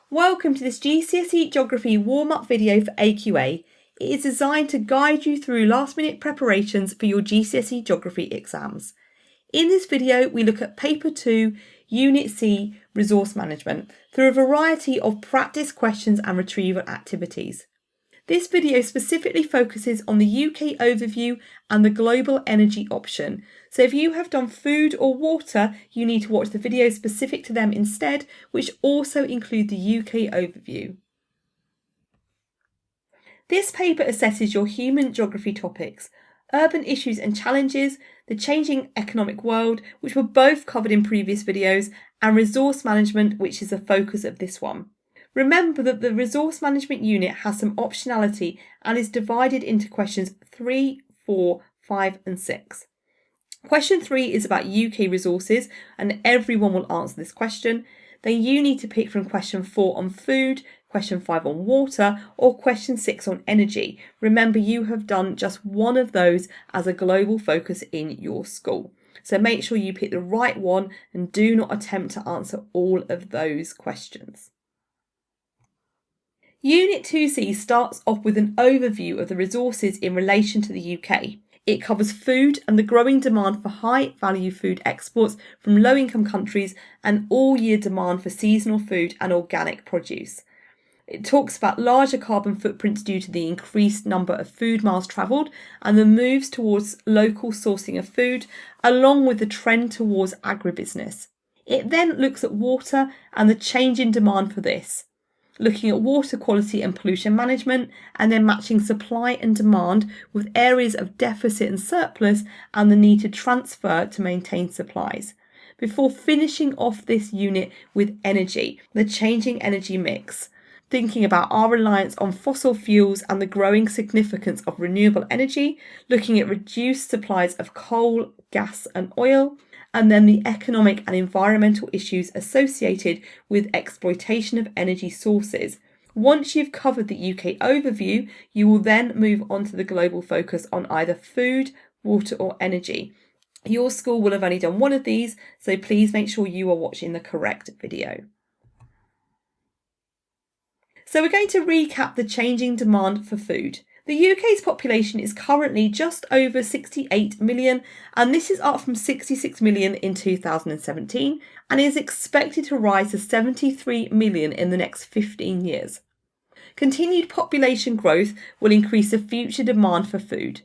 Welcome to this GCSE Geography warm-up video for AQA. It is designed to guide you through last-minute preparations for your GCSE Geography exams. In this video, we look at Paper 2, Unit C, Resource Management, through a variety of practice questions and retrieval activities. This video specifically focuses on the UK overview and the global energy option. So if you have done food or water, you need to watch the videos specific to them instead, which also include the UK overview. This paper assesses your human geography topics, urban issues and challenges, the changing economic world, which were both covered in previous videos, and resource management, which is the focus of this one. Remember that the resource management unit has some optionality and is divided into questions 3, 4, 5 and 6. Question 3 is about UK resources and everyone will answer this question. Then you need to pick from question 4 on food, question 5 on water or question 6 on energy. Remember you have done just one of those as a global focus in your school. So make sure you pick the right one and do not attempt to answer all of those questions. Unit 2C starts off with an overview of the resources in relation to the UK. It covers food and the growing demand for high-value food exports from low-income countries and all-year demand for seasonal food and organic produce. It talks about larger carbon footprints due to the increased number of food miles travelled and the moves towards local sourcing of food, along with the trend towards agribusiness. It then looks at water and the change in demand for this, looking at water quality and pollution management, and then matching supply and demand with areas of deficit and surplus and the need to transfer to maintain supplies. Before finishing off this unit with energy, the changing energy mix, thinking about our reliance on fossil fuels and the growing significance of renewable energy, looking at reduced supplies of coal, gas and oil, and then the economic and environmental issues associated with exploitation of energy sources. Once you've covered the UK overview, you will then move on to the global focus on either food, water or energy. Your school will have only done one of these, so please make sure you are watching the correct video. So we're going to recap the changing demand for food. The UK's population is currently just over 68 million, and this is up from 66 million in 2017 and is expected to rise to 73 million in the next 15 years. Continued population growth will increase the future demand for food.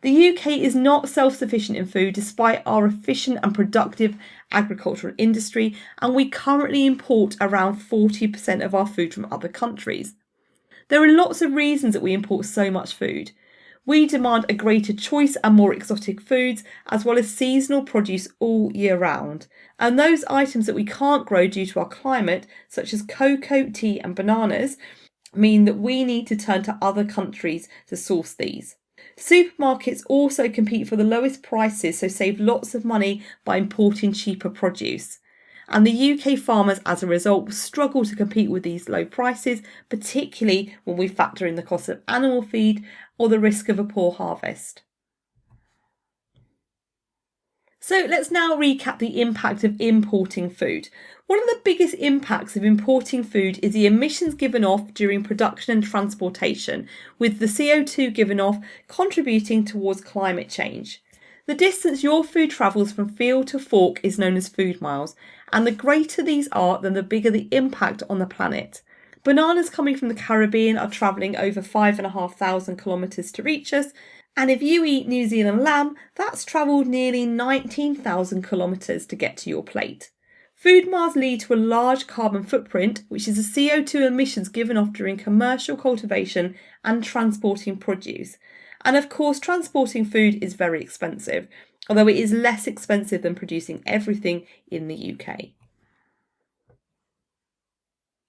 The UK is not self-sufficient in food despite our efficient and productive agricultural industry, and we currently import around 40% of our food from other countries. There are lots of reasons that we import so much food. We demand a greater choice and more exotic foods, as well as seasonal produce all year round. And those items that we can't grow due to our climate, such as cocoa, tea and bananas, mean that we need to turn to other countries to source these. Supermarkets also compete for the lowest prices, so save lots of money by importing cheaper produce. And the UK farmers, as a result, will struggle to compete with these low prices, particularly when we factor in the cost of animal feed or the risk of a poor harvest. So let's now recap the impact of importing food. One of the biggest impacts of importing food is the emissions given off during production and transportation, with the CO2 given off contributing towards climate change. The distance your food travels from field to fork is known as food miles, and the greater these are, then the bigger the impact on the planet. Bananas coming from the Caribbean are travelling over 5,500 kilometres to reach us, and if you eat New Zealand lamb, that's travelled nearly 19,000 kilometres to get to your plate. Food miles lead to a large carbon footprint, which is the CO2 emissions given off during commercial cultivation and transporting produce. And of course, transporting food is very expensive, although it is less expensive than producing everything in the UK.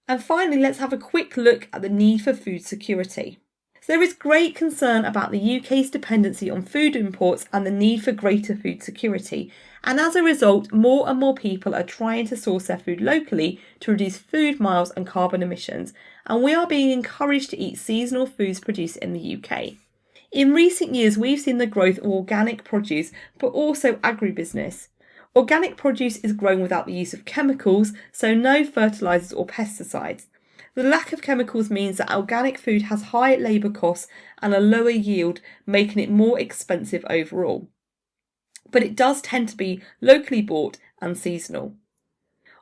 And finally, let's have a quick look at the need for food security. So there is great concern about the UK's dependency on food imports and the need for greater food security. And as a result, more and more people are trying to source their food locally to reduce food miles and carbon emissions. And we are being encouraged to eat seasonal foods produced in the UK. In recent years, we've seen the growth of organic produce, but also agribusiness. Organic produce is grown without the use of chemicals, so no fertilisers or pesticides. The lack of chemicals means that organic food has high labour costs and a lower yield, making it more expensive overall. But it does tend to be locally bought and seasonal.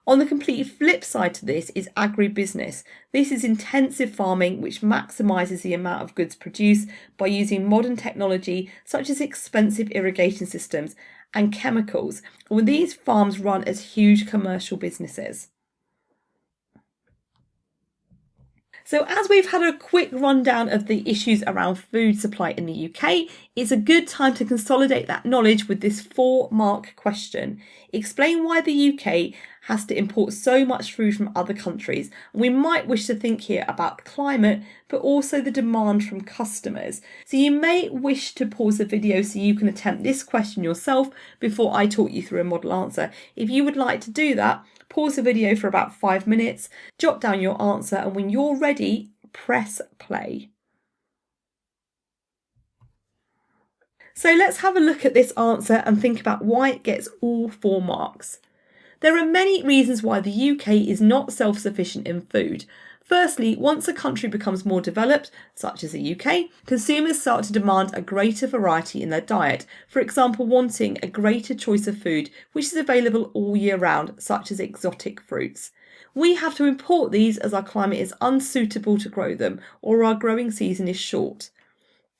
On the complete flip side to this is agribusiness. This is intensive farming which maximises the amount of goods produced by using modern technology such as expensive irrigation systems and chemicals, when these farms run as huge commercial businesses. So as we've had a quick rundown of the issues around food supply in the UK, it's a good time to consolidate that knowledge with this 4-mark question. Explain why the UK has to import so much food from other countries. We might wish to think here about climate, but also the demand from customers. So you may wish to pause the video so you can attempt this question yourself before I talk you through a model answer. If you would like to do that, pause the video for about 5 minutes, jot down your answer, and when you're ready, press play. So let's have a look at this answer and think about why it gets all 4 marks. There are many reasons why the UK is not self-sufficient in food. Firstly, once a country becomes more developed, such as the UK, consumers start to demand a greater variety in their diet, for example wanting a greater choice of food which is available all year round, such as exotic fruits. We have to import these as our climate is unsuitable to grow them, or our growing season is short.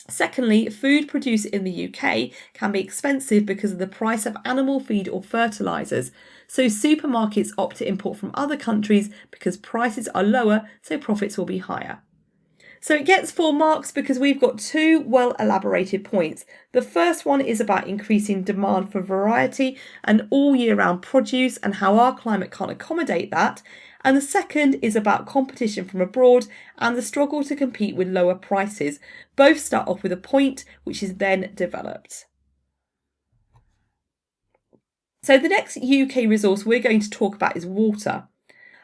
Secondly, food produced in the UK can be expensive because of the price of animal feed or fertilisers, so supermarkets opt to import from other countries because prices are lower, so profits will be higher. So it gets 4 marks because we've got 2 well elaborated points. The first one is about increasing demand for variety and all year round produce and how our climate can't accommodate that. And the second is about competition from abroad and the struggle to compete with lower prices. Both start off with a point which is then developed. So the next UK resource we're going to talk about is water.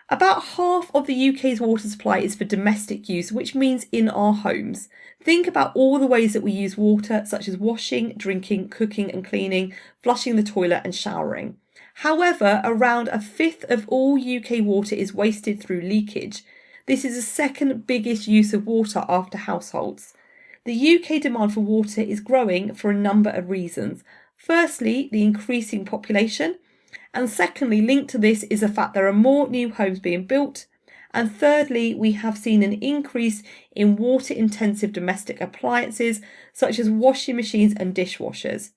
About half of the UK's water supply is for domestic use, which means in our homes. Think about all the ways that we use water, such as washing, drinking, cooking and cleaning, flushing the toilet and showering. However, around a fifth of all UK water is wasted through leakage. This is the second biggest use of water after households. The UK demand for water is growing for a number of reasons. Firstly, the increasing population. And secondly, linked to this is the fact there are more new homes being built. And thirdly, we have seen an increase in water-intensive domestic appliances such as washing machines and dishwashers.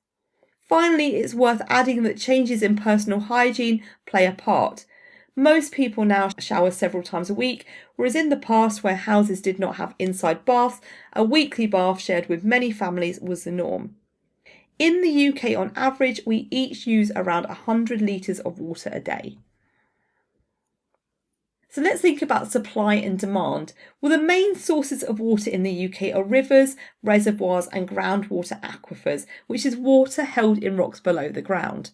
Finally, it's worth adding that changes in personal hygiene play a part. Most people now shower several times a week, whereas in the past, where houses did not have inside baths, a weekly bath shared with many families was the norm. In the UK, on average, we each use around 100 litres of water a day. So let's think about supply and demand. Well, the main sources of water in the UK are rivers, reservoirs and groundwater aquifers, which is water held in rocks below the ground.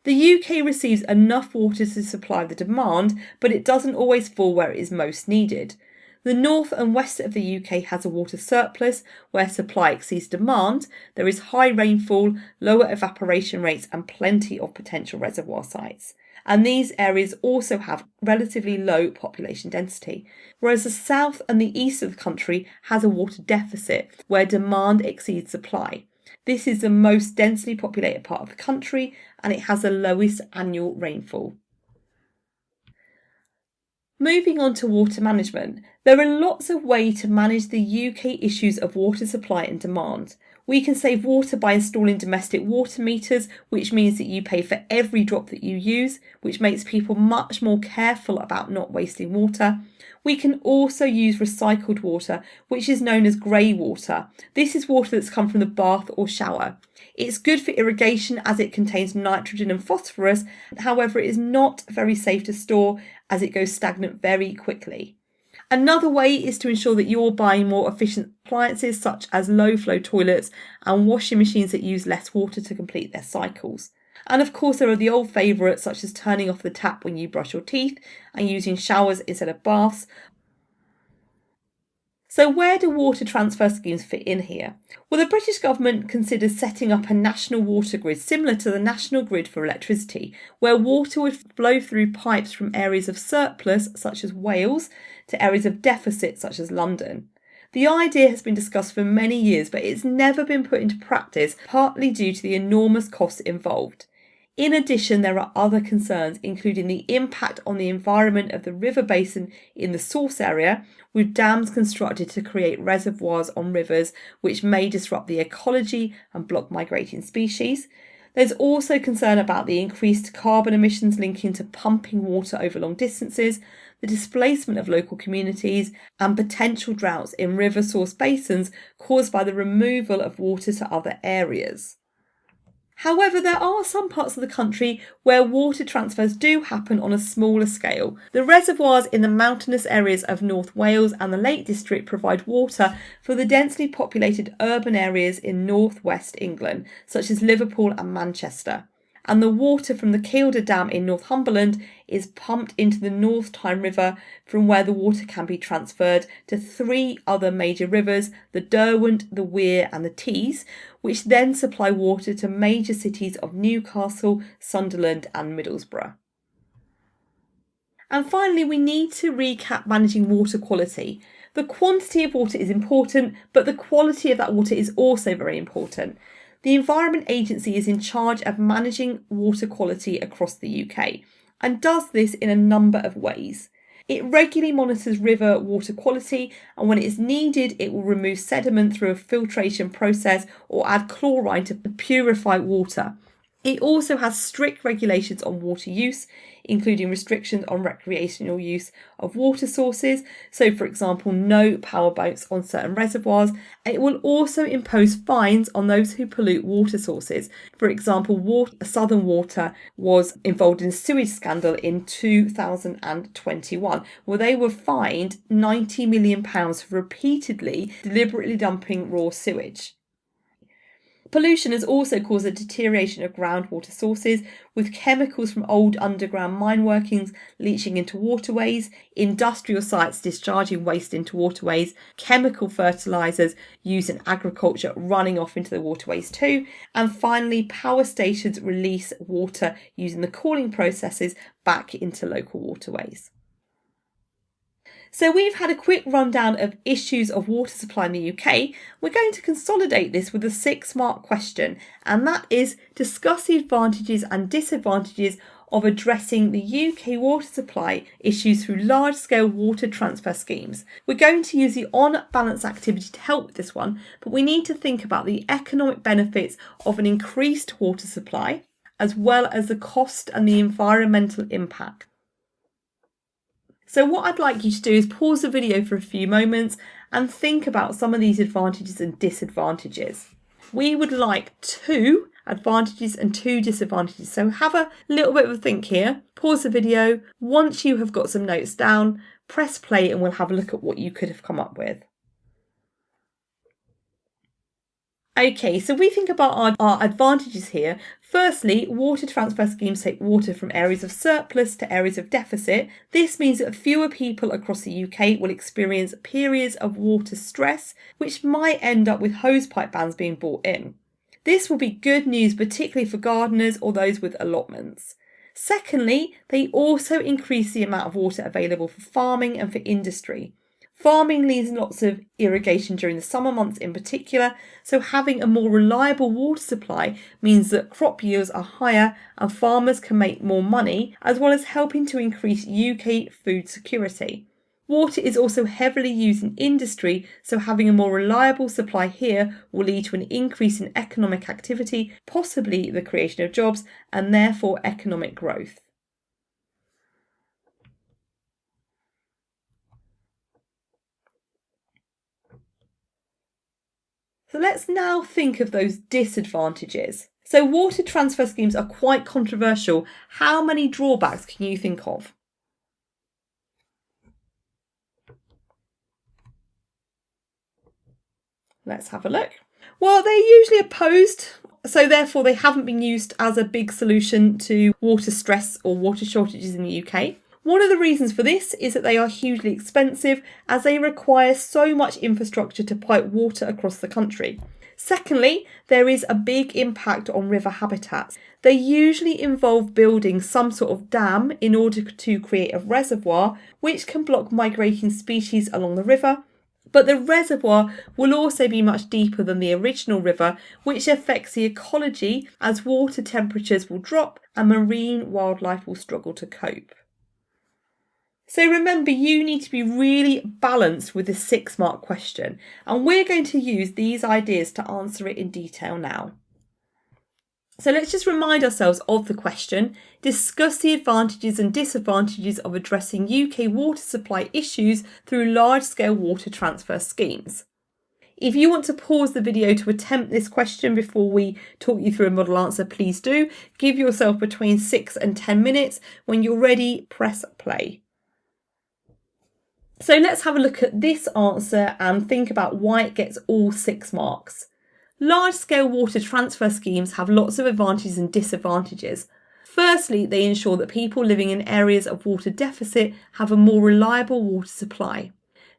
The UK receives enough water to supply the demand, but it doesn't always fall where it is most needed. The north and west of the UK has a water surplus where supply exceeds demand. There is high rainfall, lower evaporation rates and plenty of potential reservoir sites. And these areas also have relatively low population density, whereas the south and the east of the country has a water deficit where demand exceeds supply. This is the most densely populated part of the country and it has the lowest annual rainfall. Moving on to water management, there are lots of ways to manage the UK issues of water supply and demand. We can save water by installing domestic water meters, which means that you pay for every drop that you use, which makes people much more careful about not wasting water. We can also use recycled water, which is known as grey water. This is water that's come from the bath or shower. It's good for irrigation as it contains nitrogen and phosphorus, however it is not very safe to store as it goes stagnant very quickly. Another way is to ensure that you're buying more efficient appliances such as low flow toilets and washing machines that use less water to complete their cycles. And of course there are the old favourites such as turning off the tap when you brush your teeth and using showers instead of baths. So where do water transfer schemes fit in here? Well, the British government considers setting up a national water grid similar to the national grid for electricity, where water would flow through pipes from areas of surplus, such as Wales, to areas of deficit, such as London. The idea has been discussed for many years, but it's never been put into practice, partly due to the enormous costs involved. In addition, there are other concerns, including the impact on the environment of the river basin in the source area, with dams constructed to create reservoirs on rivers, which may disrupt the ecology and block migrating species. There's also concern about the increased carbon emissions linking to pumping water over long distances, the displacement of local communities, and potential droughts in river source basins caused by the removal of water to other areas. However, there are some parts of the country where water transfers do happen on a smaller scale. The reservoirs in the mountainous areas of North Wales and the Lake District provide water for the densely populated urban areas in northwest England, such as Liverpool and Manchester. And the water from the Kielder Dam in Northumberland is pumped into the North Tyne River, from where the water can be transferred to 3 other major rivers, the Derwent, the Wear and the Tees, which then supply water to major cities of Newcastle, Sunderland and Middlesbrough. And finally, we need to recap managing water quality. The quantity of water is important, but the quality of that water is also very important. The Environment Agency is in charge of managing water quality across the UK and does this in a number of ways. It regularly monitors river water quality, and when it is needed, it will remove sediment through a filtration process or add chloride to purify water. It also has strict regulations on water use, including restrictions on recreational use of water sources, so for example, no powerboats on certain reservoirs, and it will also impose fines on those who pollute water sources. For example, Southern Water was involved in a sewage scandal in 2021, where they were fined £90 million for repeatedly, deliberately dumping raw sewage. Pollution has also caused a deterioration of groundwater sources, with chemicals from old underground mine workings leaching into waterways, industrial sites discharging waste into waterways, chemical fertilisers used in agriculture running off into the waterways too, and finally power stations release water using the cooling processes back into local waterways. So we've had a quick rundown of issues of water supply in the UK. We're going to consolidate this with a 6-mark question, and that is discuss the advantages and disadvantages of addressing the UK water supply issues through large-scale water transfer schemes. We're going to use the on-balance activity to help with this one, but we need to think about the economic benefits of an increased water supply, as well as the cost and the environmental impact. So what I'd like you to do is pause the video for a few moments and think about some of these advantages and disadvantages. We would like 2 advantages and 2 disadvantages. So have a little bit of a think here. Pause the video. Once you have got some notes down, press play and we'll have a look at what you could have come up with. Okay, so we think about our advantages here. Firstly, water transfer schemes take water from areas of surplus to areas of deficit. This means that fewer people across the UK will experience periods of water stress, which might end up with hosepipe bans being brought in. This will be good news, particularly for gardeners or those with allotments. Secondly, they also increase the amount of water available for farming and for industry. Farming needs lots of irrigation during the summer months in particular, so having a more reliable water supply means that crop yields are higher and farmers can make more money, as well as helping to increase UK food security. Water is also heavily used in industry, so having a more reliable supply here will lead to an increase in economic activity, possibly the creation of jobs, and therefore economic growth. So let's now think of those disadvantages. So water transfer schemes are quite controversial. How many drawbacks can you think of? Let's have a look. Well, they're usually opposed, so therefore they haven't been used as a big solution to water stress or water shortages in the UK. One of the reasons for this is that they are hugely expensive as they require so much infrastructure to pipe water across the country. Secondly, there is a big impact on river habitats. They usually involve building some sort of dam in order to create a reservoir, which can block migrating species along the river. But the reservoir will also be much deeper than the original river, which affects the ecology as water temperatures will drop and marine wildlife will struggle to cope. So remember, you need to be really balanced with the 6-mark question, and we're going to use these ideas to answer it in detail now. So let's just remind ourselves of the question. Discuss the advantages and disadvantages of addressing UK water supply issues through large-scale water transfer schemes. If you want to pause the video to attempt this question before we talk you through a model answer, please do. Give yourself between 6 and 10 minutes. When you're ready, press play. So let's have a look at this answer and think about why it gets all 6 marks. Large-scale water transfer schemes have lots of advantages and disadvantages. Firstly, they ensure that people living in areas of water deficit have a more reliable water supply.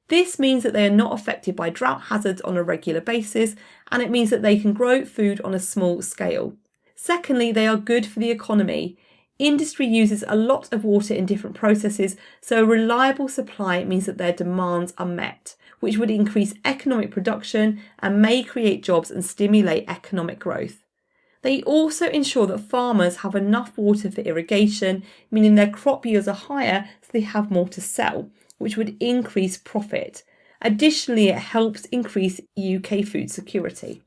This means that they are not affected by drought hazards on a regular basis, and it means that they can grow food on a small scale. Secondly, they are good for the economy. Industry uses a lot of water in different processes, so a reliable supply means that their demands are met, which would increase economic production and may create jobs and stimulate economic growth. They also ensure that farmers have enough water for irrigation, meaning their crop yields are higher so they have more to sell, which would increase profit. Additionally, it helps increase UK food security.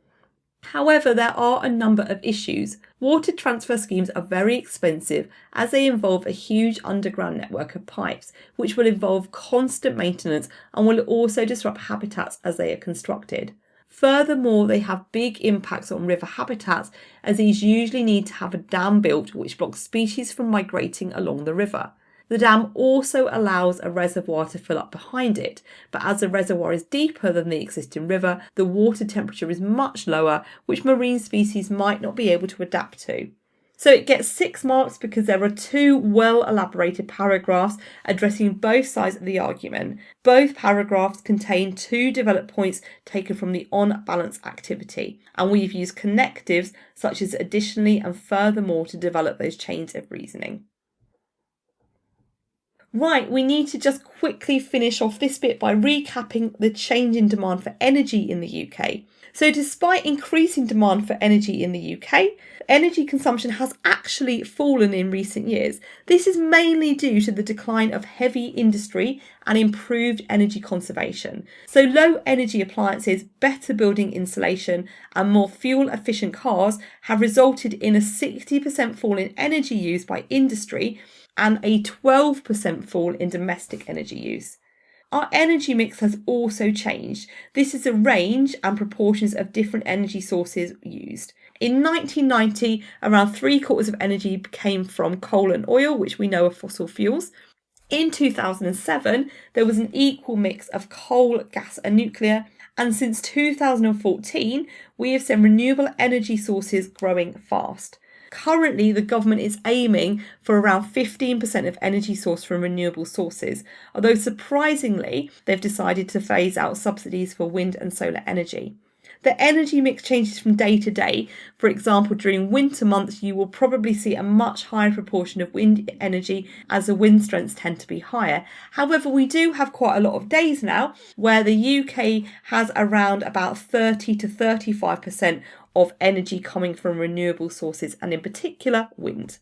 However, there are a number of issues. Water transfer schemes are very expensive as they involve a huge underground network of pipes, which will involve constant maintenance and will also disrupt habitats as they are constructed. Furthermore, they have big impacts on river habitats as these usually need to have a dam built which blocks species from migrating along the river. The dam also allows a reservoir to fill up behind it, but as the reservoir is deeper than the existing river, the water temperature is much lower, which marine species might not be able to adapt to. So it gets 6 marks because there are 2 well-elaborated paragraphs addressing both sides of the argument. Both paragraphs contain 2 developed points taken from the on-balance activity, and we've used connectives such as additionally and furthermore to develop those chains of reasoning. Right, we need to just quickly finish off this bit by recapping the change in demand for energy in the UK. So despite increasing demand for energy in the UK, energy consumption has actually fallen in recent years. This is mainly due to the decline of heavy industry and improved energy conservation. So low energy appliances, better building insulation and more fuel efficient cars have resulted in a 60% fall in energy use by industry and a 12% fall in domestic energy use. Our energy mix has also changed. This is a range and proportions of different energy sources used. In 1990, around 3/4 of energy came from coal and oil, which we know are fossil fuels. In 2007, there was an equal mix of coal, gas and nuclear. And since 2014, we have seen renewable energy sources growing fast. Currently, the government is aiming for around 15% of energy sourced from renewable sources, although surprisingly, they've decided to phase out subsidies for wind and solar energy. The energy mix changes from day to day. For example, during winter months, you will probably see a much higher proportion of wind energy as the wind strengths tend to be higher. However, we do have quite a lot of days now where the UK has around about 30 to 35% of energy coming from renewable sources, and in particular, wind.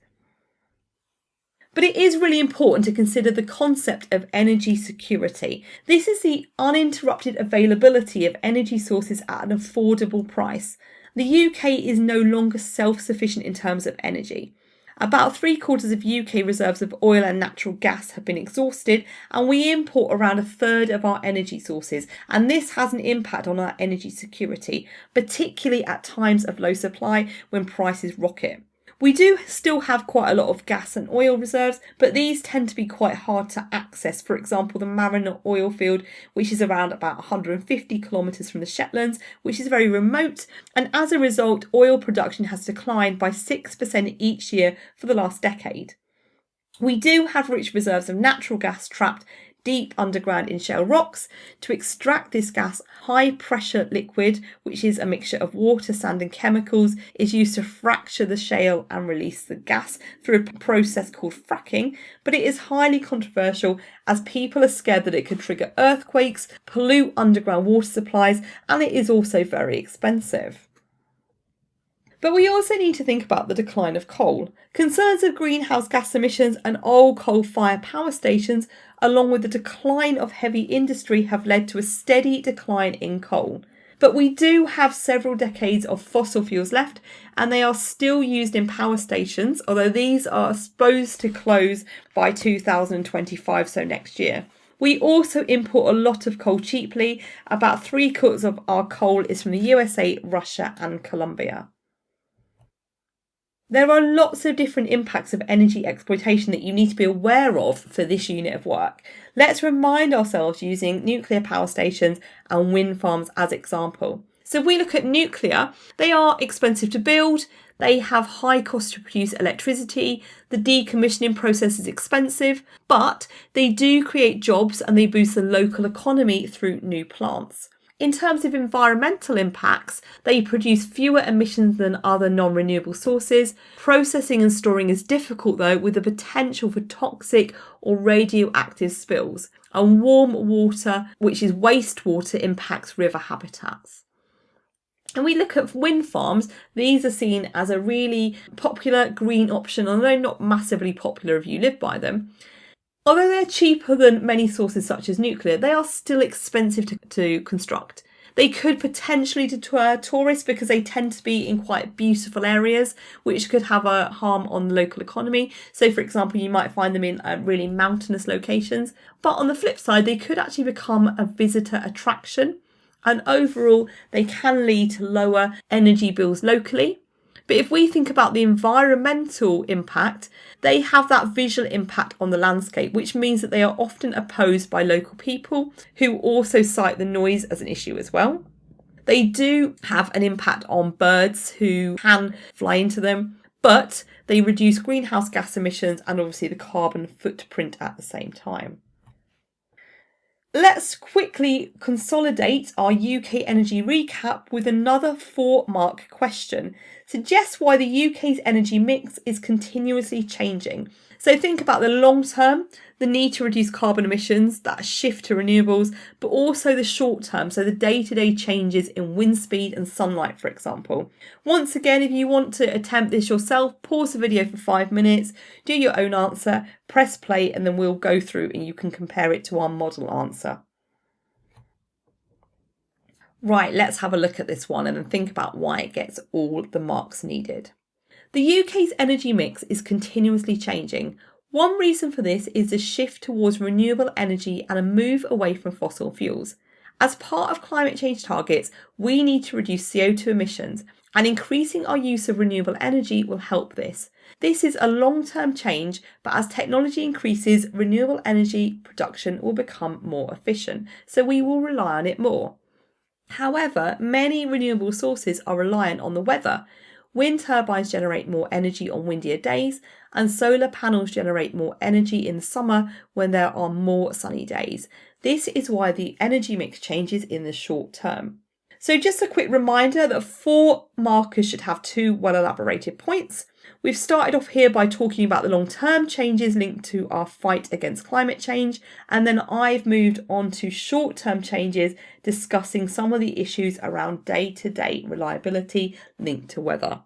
But it is really important to consider the concept of energy security. This is the uninterrupted availability of energy sources at an affordable price. The UK is no longer self-sufficient in terms of energy. About 3/4 of UK reserves of oil and natural gas have been exhausted, and we import around 1/3 of our energy sources, and this has an impact on our energy security, particularly at times of low supply when prices rocket. We do still have quite a lot of gas and oil reserves, but these tend to be quite hard to access. For example, the Mariner oil field, which is around about 150 kilometres from the Shetlands, which is very remote, and as a result, oil production has declined by 6% each year for the last decade. We do have rich reserves of natural gas trapped deep underground in shale rocks. To extract this gas, high pressure liquid, which is a mixture of water, sand and chemicals, is used to fracture the shale and release the gas through a process called fracking, but it is highly controversial as people are scared that it could trigger earthquakes, pollute underground water supplies, and it is also very expensive. But we also need to think about the decline of coal. Concerns of greenhouse gas emissions and old coal-fired power stations, along with the decline of heavy industry, have led to a steady decline in coal. But we do have several decades of fossil fuels left, and they are still used in power stations, although these are supposed to close by 2025, so next year. We also import a lot of coal cheaply. About 3/4 of our coal is from the USA, Russia and Colombia. There are lots of different impacts of energy exploitation that you need to be aware of for this unit of work. Let's remind ourselves using nuclear power stations and wind farms as example. So if we look at nuclear, they are expensive to build, they have high cost to produce electricity, the decommissioning process is expensive, but they do create jobs and they boost the local economy through new plants. In terms of environmental impacts, they produce fewer emissions than other non-renewable sources. Processing and storing is difficult though, with the potential for toxic or radioactive spills. And warm water, which is wastewater, impacts river habitats. And we look at wind farms, these are seen as a really popular green option, although not massively popular if you live by them. Although they're cheaper than many sources such as nuclear, they are still expensive to construct. They could potentially deter tourists because they tend to be in quite beautiful areas, which could have a harm on the local economy. So, for example, you might find them in really mountainous locations. But on the flip side, they could actually become a visitor attraction. And overall, they can lead to lower energy bills locally. But if we think about the environmental impact, they have that visual impact on the landscape, which means that they are often opposed by local people who also cite the noise as an issue as well. They do have an impact on birds who can fly into them, but they reduce greenhouse gas emissions and obviously the carbon footprint at the same time. Let's quickly consolidate our UK energy recap with another 4-mark question. Suggest why the UK's energy mix is continuously changing. So think about the long term, the need to reduce carbon emissions, that shift to renewables, but also the short term, so the day-to-day changes in wind speed and sunlight, for example. Once again, if you want to attempt this yourself, pause the video for 5 minutes, do your own answer, press play, and then we'll go through and you can compare it to our model answer. Right, let's have a look at this one and then think about why it gets all the marks needed. The UK's energy mix is continuously changing. One reason for this is the shift towards renewable energy and a move away from fossil fuels. As part of climate change targets, we need to reduce CO2 emissions, and increasing our use of renewable energy will help this. This is a long-term change, but as technology increases, renewable energy production will become more efficient, so we will rely on it more. However, many renewable sources are reliant on the weather. Wind turbines generate more energy on windier days, and solar panels generate more energy in the summer when there are more sunny days. This is why the energy mix changes in the short term. So just a quick reminder that 4 markers should have 2 well-elaborated points. We've started off here by talking about the long-term changes linked to our fight against climate change, and then I've moved on to short-term changes discussing some of the issues around day-to-day reliability linked to weather.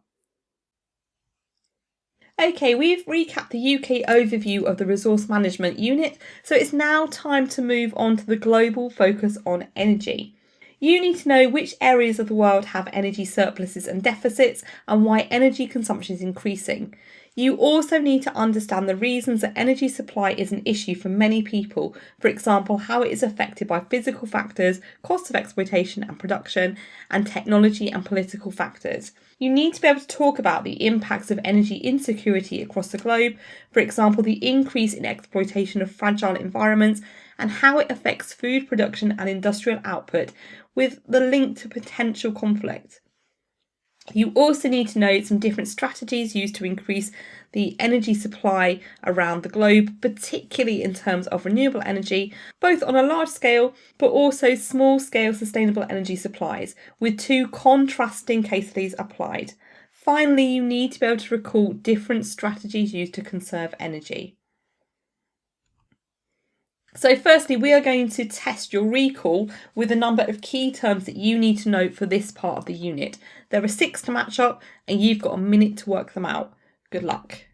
Okay, we've recapped the UK overview of the resource management unit, so it's now time to move on to the global focus on energy. You need to know which areas of the world have energy surpluses and deficits and why energy consumption is increasing. You also need to understand the reasons that energy supply is an issue for many people, for example, how it is affected by physical factors, cost of exploitation and production, and technology and political factors. You need to be able to talk about the impacts of energy insecurity across the globe, for example, the increase in exploitation of fragile environments and how it affects food production and industrial output, with the link to potential conflict. You also need to know some different strategies used to increase the energy supply around the globe, particularly in terms of renewable energy, both on a large scale but also small scale sustainable energy supplies, with two contrasting case studies applied. Finally, you need to be able to recall different strategies used to conserve energy. So firstly, we are going to test your recall with a number of key terms that you need to know for this part of the unit. There are 6 to match up and you've got a minute to work them out. Good luck.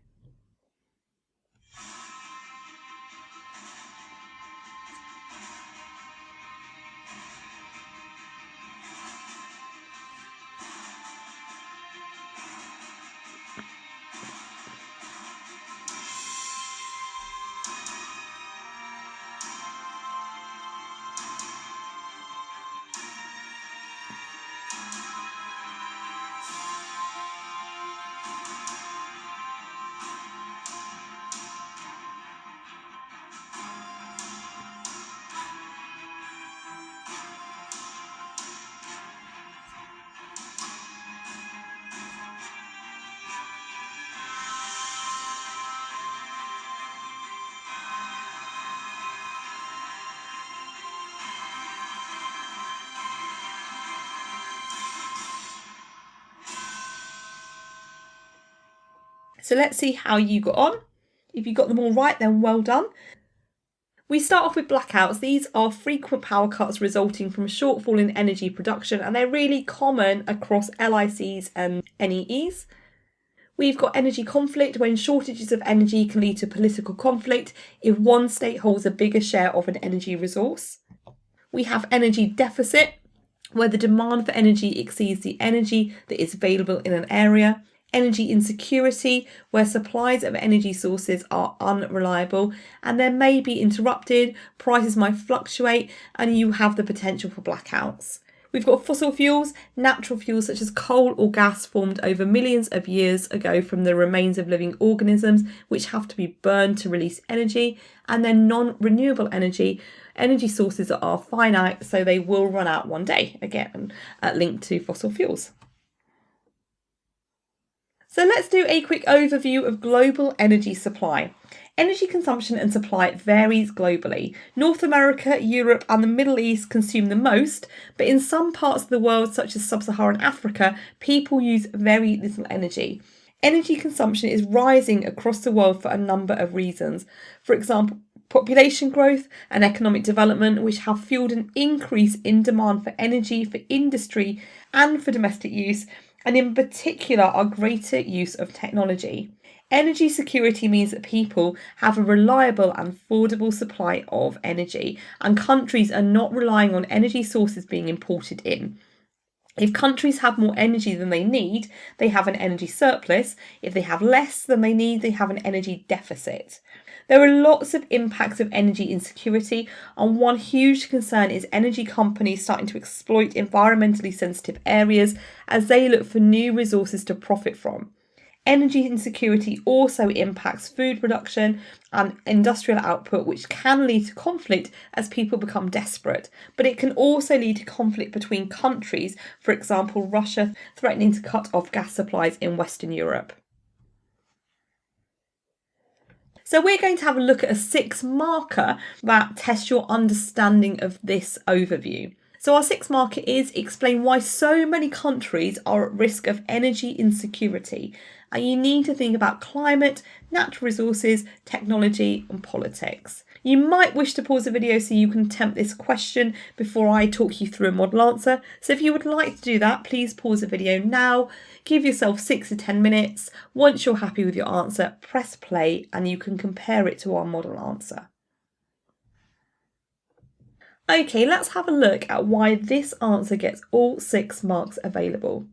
So let's see how you got on. If you got them all right, then well done. We start off with blackouts. These are frequent power cuts resulting from a shortfall in energy production, and they're really common across LICs and NEEs. We've got energy conflict, when shortages of energy can lead to political conflict if one state holds a bigger share of an energy resource. We have energy deficit, where the demand for energy exceeds the energy that is available in an area. Energy insecurity, where supplies of energy sources are unreliable and they may be interrupted, prices might fluctuate, and you have the potential for blackouts. We've got fossil fuels, natural fuels such as coal or gas formed over millions of years ago from the remains of living organisms, which have to be burned to release energy, and then non-renewable energy sources that are finite, so they will run out one day, again linked to fossil fuels. So let's do a quick overview of global energy supply. Energy consumption and supply varies globally. North America, Europe and the Middle East consume the most, but in some parts of the world, such as sub-Saharan Africa, people use very little energy. Energy consumption is rising across the world for a number of reasons. For example, population growth and economic development, which have fueled an increase in demand for energy for industry and for domestic use, and in particular our greater use of technology. Energy security means that people have a reliable and affordable supply of energy, and countries are not relying on energy sources being imported in. If countries have more energy than they need, they have an energy surplus. If they have less than they need, they have an energy deficit. There are lots of impacts of energy insecurity, and one huge concern is energy companies starting to exploit environmentally sensitive areas as they look for new resources to profit from. Energy insecurity also impacts food production and industrial output, which can lead to conflict as people become desperate. But it can also lead to conflict between countries, for example, Russia threatening to cut off gas supplies in Western Europe. So we're going to have a look at a 6 marker that tests your understanding of this overview. So our 6 marker is explain why so many countries are at risk of energy insecurity. And you need to think about climate, natural resources, technology and politics. You might wish to pause the video so you can attempt this question before I talk you through a model answer. So if you would like to do that, please pause the video now. Give yourself 6 to 10 minutes. Once you're happy with your answer, press play and you can compare it to our model answer. Okay, let's have a look at why this answer gets all 6 marks available.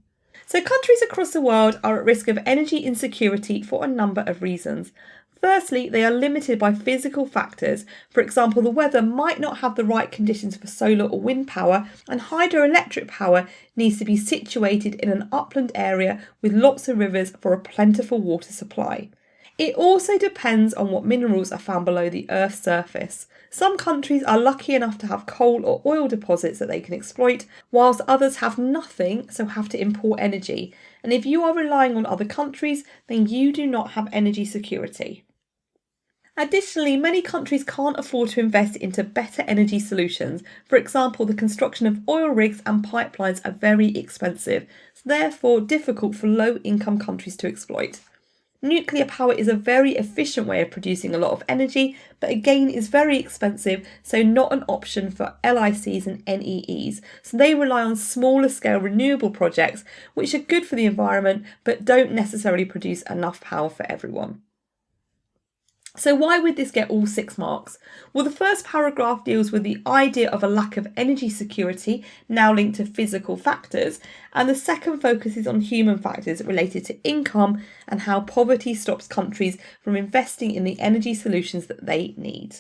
So countries across the world are at risk of energy insecurity for a number of reasons. Firstly, they are limited by physical factors. For example, the weather might not have the right conditions for solar or wind power, and hydroelectric power needs to be situated in an upland area with lots of rivers for a plentiful water supply. It also depends on what minerals are found below the Earth's surface. Some countries are lucky enough to have coal or oil deposits that they can exploit, whilst others have nothing, so have to import energy. And if you are relying on other countries, then you do not have energy security. Additionally, many countries can't afford to invest into better energy solutions. For example, the construction of oil rigs and pipelines are very expensive, so therefore difficult for low-income countries to exploit. Nuclear power is a very efficient way of producing a lot of energy, but again is very expensive, so not an option for LICs and NEEs. So they rely on smaller scale renewable projects, which are good for the environment, but don't necessarily produce enough power for everyone. So why would this get all 6 marks? Well, the first paragraph deals with the idea of a lack of energy security, now linked to physical factors, and the second focuses on human factors related to income and how poverty stops countries from investing in the energy solutions that they need.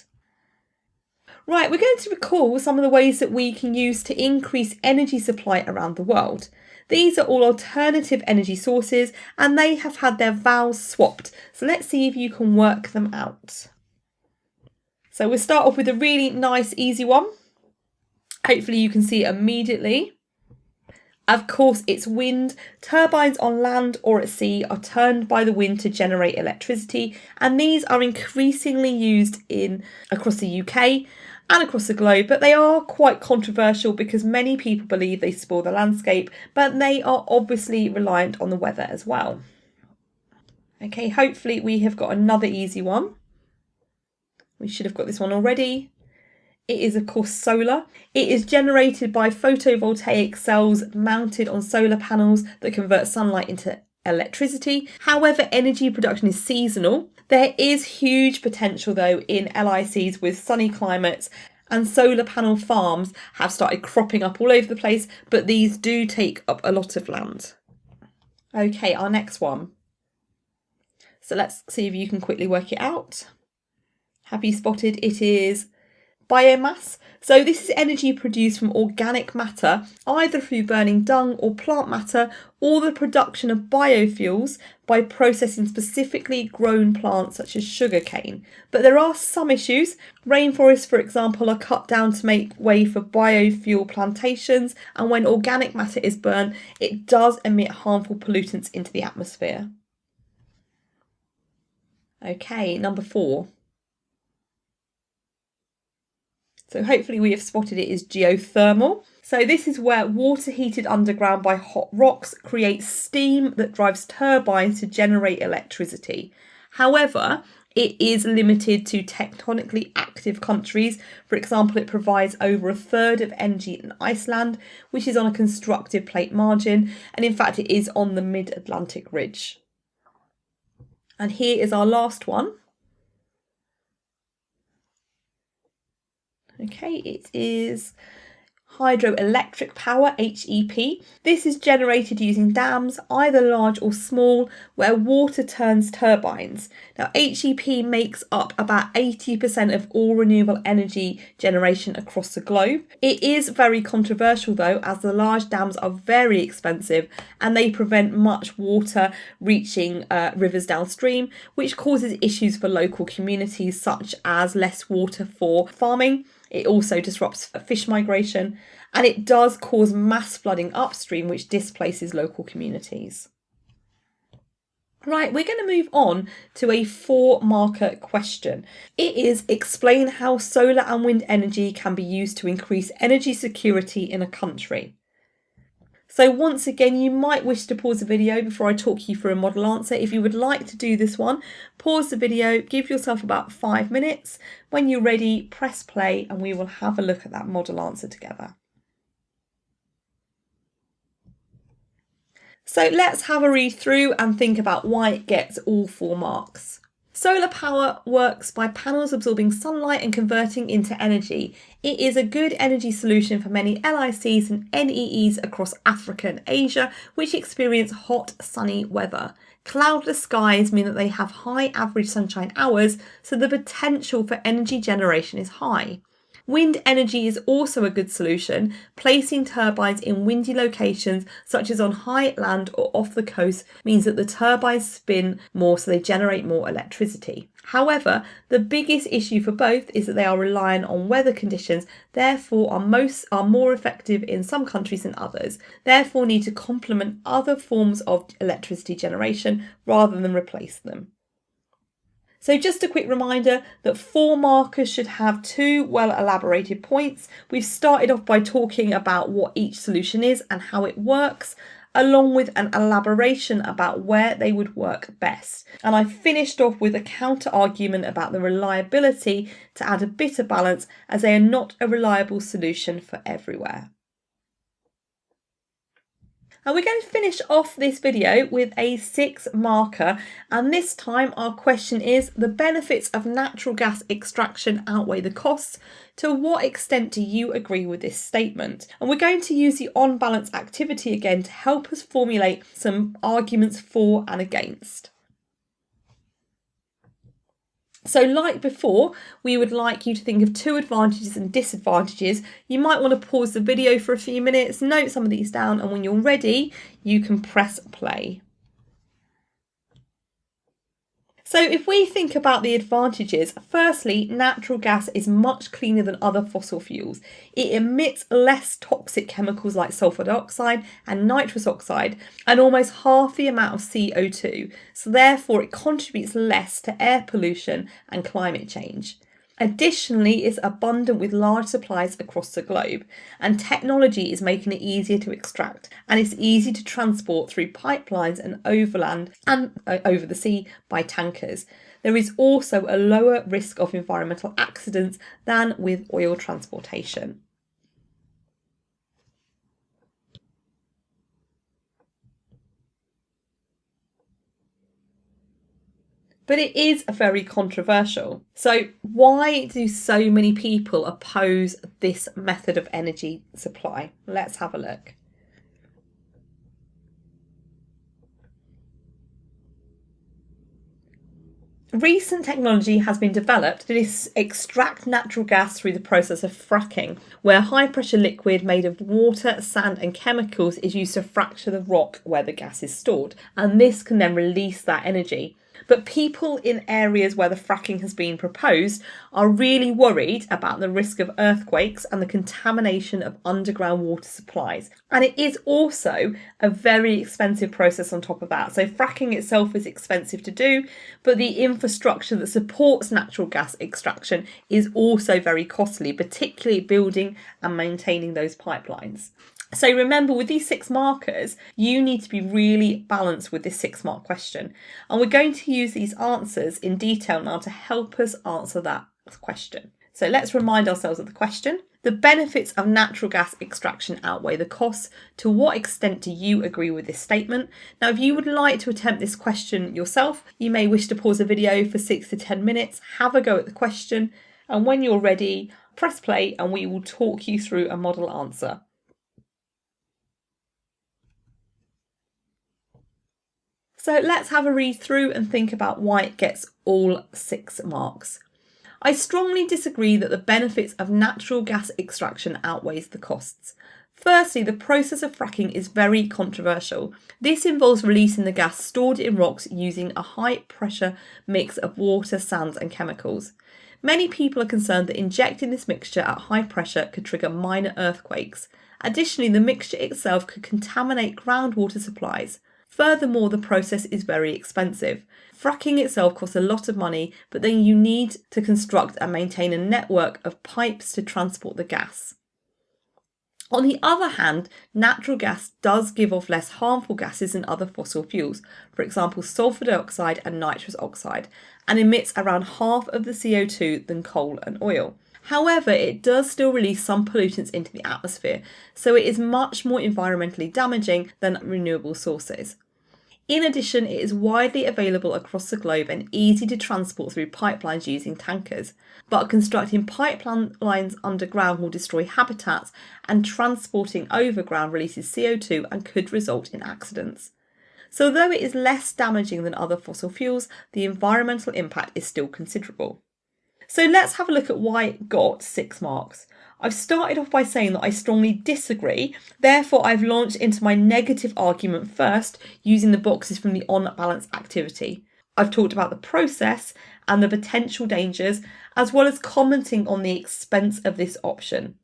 Right, we're going to recall some of the ways that we can use to increase energy supply around the world. These are all alternative energy sources and they have had their vowels swapped. So let's see if you can work them out. So we'll start off with a really nice, easy one. Hopefully you can see it immediately. Of course, it's wind. Turbines on land or at sea are turned by the wind to generate electricity, and these are increasingly used across the UK and across the globe, but they are quite controversial because many people believe they spoil the landscape, but they are obviously reliant on the weather as well. Okay, hopefully we have got another easy one. We should have got this one already. It is, of course, solar. It is generated by photovoltaic cells mounted on solar panels that convert sunlight into electricity. However, energy production is seasonal. There is huge potential, though, in LICs with sunny climates, and solar panel farms have started cropping up all over the place, but these do take up a lot of land. Okay, our next one. So let's see if you can quickly work it out. Have you spotted it is biomass? So this is energy produced from organic matter, either through burning dung or plant matter, or the production of biofuels by processing specifically grown plants such as sugarcane. But there are some issues. Rainforests, for example, are cut down to make way for biofuel plantations, and when organic matter is burnt, it does emit harmful pollutants into the atmosphere. Okay, number 4. So hopefully we have spotted it is geothermal. So this is where water heated underground by hot rocks creates steam that drives turbines to generate electricity. However, it is limited to tectonically active countries. For example, it provides over a third of energy in Iceland, which is on a constructive plate margin. And in fact, it is on the mid-Atlantic ridge. And here is our last one. Okay, it is hydroelectric power, HEP. This is generated using dams, either large or small, where water turns turbines. Now, HEP makes up about 80% of all renewable energy generation across the globe. It is very controversial though, as the large dams are very expensive and they prevent much water reaching rivers downstream, which causes issues for local communities such as less water for farming. It also disrupts fish migration, and it does cause mass flooding upstream, which displaces local communities. Right, we're going to move on to a 4-marker question. It is explain how solar and wind energy can be used to increase energy security in a country. So once again, you might wish to pause the video before I talk you through a model answer. If you would like to do this one, pause the video, give yourself about 5 minutes. When you're ready, press play and we will have a look at that model answer together. So let's have a read through and think about why it gets all 4 marks. Solar power works by panels absorbing sunlight and converting into energy. It is a good energy solution for many LICs and NEEs across Africa and Asia, which experience hot, sunny weather. Cloudless skies mean that they have high average sunshine hours, so the potential for energy generation is high. Wind energy is also a good solution. Placing turbines in windy locations, such as on high land or off the coast, means that the turbines spin more, so they generate more electricity. However, the biggest issue for both is that they are reliant on weather conditions, therefore are more effective in some countries than others, therefore need to complement other forms of electricity generation rather than replace them. So just a quick reminder that 4 markers should have 2 well elaborated points. We've started off by talking about what each solution is and how it works, along with an elaboration about where they would work best. And I finished off with a counter argument about the reliability to add a bit of balance, as they are not a reliable solution for everywhere. And we're going to finish off this video with a 6 marker, and this time our question is: the benefits of natural gas extraction outweigh the costs. To what extent do you agree with this statement? And we're going to use the on balance activity again to help us formulate some arguments for and against. So like before, we would like you to think of 2 advantages and disadvantages. You might want to pause the video for a few minutes, note some of these down, and when you're ready, you can press play. So if we think about the advantages, firstly, natural gas is much cleaner than other fossil fuels. It emits less toxic chemicals like sulfur dioxide and nitrous oxide, and almost half the amount of CO2. So therefore, it contributes less to air pollution and climate change. Additionally, it's abundant with large supplies across the globe, and technology is making it easier to extract, and it's easy to transport through pipelines and overland and over the sea by tankers. There is also a lower risk of environmental accidents than with oil transportation. But it is very controversial. So why do so many people oppose this method of energy supply? Let's have a look. Recent technology has been developed to extract natural gas through the process of fracking, where high pressure liquid made of water, sand and chemicals is used to fracture the rock where the gas is stored, and this can then release that energy. But people in areas where the fracking has been proposed are really worried about the risk of earthquakes and the contamination of underground water supplies. And it is also a very expensive process on top of that. So fracking itself is expensive to do, but the infrastructure that supports natural gas extraction is also very costly, particularly building and maintaining those pipelines. So remember, with these 6 markers, you need to be really balanced with this 6-mark question. And we're going to use these answers in detail now to help us answer that question. So let's remind ourselves of the question. The benefits of natural gas extraction outweigh the costs. To what extent do you agree with this statement? Now, if you would like to attempt this question yourself, you may wish to pause the video for 6 to 10 minutes, have a go at the question, and when you're ready, press play and we will talk you through a model answer. So let's have a read through and think about why it gets all 6 marks. I strongly disagree that the benefits of natural gas extraction outweighs the costs. Firstly, the process of fracking is very controversial. This involves releasing the gas stored in rocks using a high pressure mix of water, sands and chemicals. Many people are concerned that injecting this mixture at high pressure could trigger minor earthquakes. Additionally, the mixture itself could contaminate groundwater supplies. Furthermore, the process is very expensive. Fracking itself costs a lot of money, but then you need to construct and maintain a network of pipes to transport the gas. On the other hand, natural gas does give off less harmful gases than other fossil fuels, for example sulfur dioxide and nitrous oxide, and emits around half of the CO2 than coal and oil. However, it does still release some pollutants into the atmosphere, so it is much more environmentally damaging than renewable sources. In addition, it is widely available across the globe and easy to transport through pipelines using tankers. But constructing pipelines underground will destroy habitats, and transporting overground releases CO2 and could result in accidents. So though it is less damaging than other fossil fuels, the environmental impact is still considerable. So let's have a look at why it got 6 marks. I've started off by saying that I strongly disagree, therefore I've launched into my negative argument first using the boxes from the on balance activity. I've talked about the process and the potential dangers, as well as commenting on the expense of this option.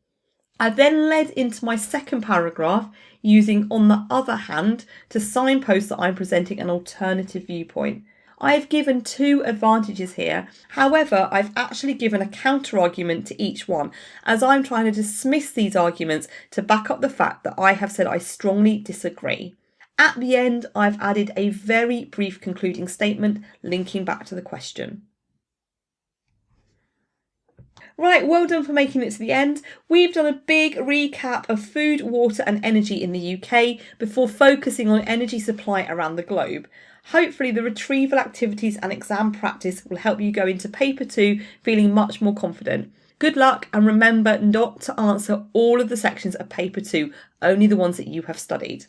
I then led into my second paragraph using on the other hand to signpost that I'm presenting an alternative viewpoint. I have given 2 advantages here. However, I've actually given a counter argument to each one, as I'm trying to dismiss these arguments to back up the fact that I have said I strongly disagree. At the end, I've added a very brief concluding statement linking back to the question. Right, well done for making it to the end. We've done a big recap of food, water and energy in the UK before focusing on energy supply around the globe. Hopefully the retrieval activities and exam practice will help you go into paper 2 feeling much more confident. Good luck, and remember not to answer all of the sections of paper 2, only the ones that you have studied.